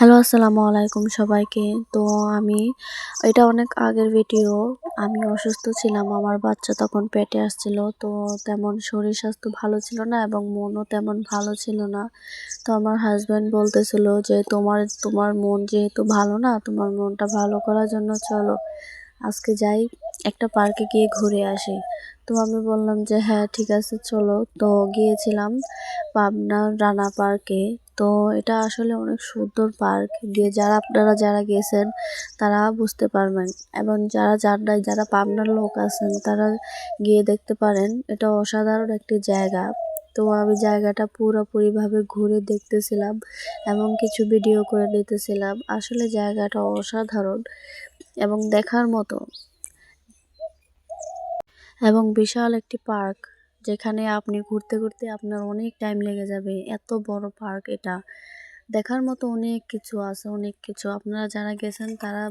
Hello, আসসালামু আলাইকুম সবাইকে। তো আমি এটা অনেক আগের ভিডিও। আমি অসুস্থ ছিলাম। আমার বাচ্চা তখন পেটে আসছিল। তো তেমন শরীর স্বাস্থ্য ভালো ছিল না এবং মনও তেমন ভালো ছিল না। তো আমার হাসব্যান্ড বলতেছিল যে, তোমার মন যেহেতু ভালো না, তোমার মনটা ভালো করার জন্য চলো আজকে যাই একটা পার্কে গিয়ে ঘুরে আসি। তো আমি বললাম যে হ্যাঁ ঠিক আছে চলো। তো গিয়েছিলাম পাবনার রানা পার্কে। তো এটা আসলে অনেক সুন্দর পার্ক। আপনারা যারা গেছেন তারা বুঝতে পারবেন, এবং যারা যান নাই, যারা পাবনার লোক আছেন তারা গিয়ে দেখতে পারেন। এটা অসাধারণ একটি জায়গা। তো আমি জায়গাটা পুরোপুরিভাবে ঘুরে দেখতেছিলাম এবং কিছু ভিডিও করে নিতেছিলাম। আসলে জায়গাটা অসাধারণ এবং দেখার মতো, এবং বিশাল একটি পার্ক, যেখানে আপনি ঘুরতে ঘুরতে আপনার অনেক টাইম লেগে যাবে। এত বড় পার্ক এটা। দেখার মতো অনেক কিছু আছে, অনেক কিছু। আপনারা যারা গেছেন তারা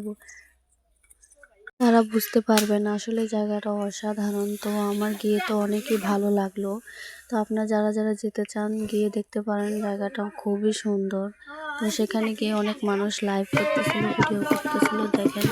বুঝতে পারবেন। আসলে জায়গাটা অসাধারণ। তো আমার গিয়ে তো অনেকই ভালো লাগলো। তো আপনারা যারা যারা যেতে চান গিয়ে দেখতে পারেন। জায়গাটা খুবই সুন্দর। তো সেখানে গিয়ে অনেক মানুষ লাইভ করতেছিল, ভিডিও করতেছিল। দেখেন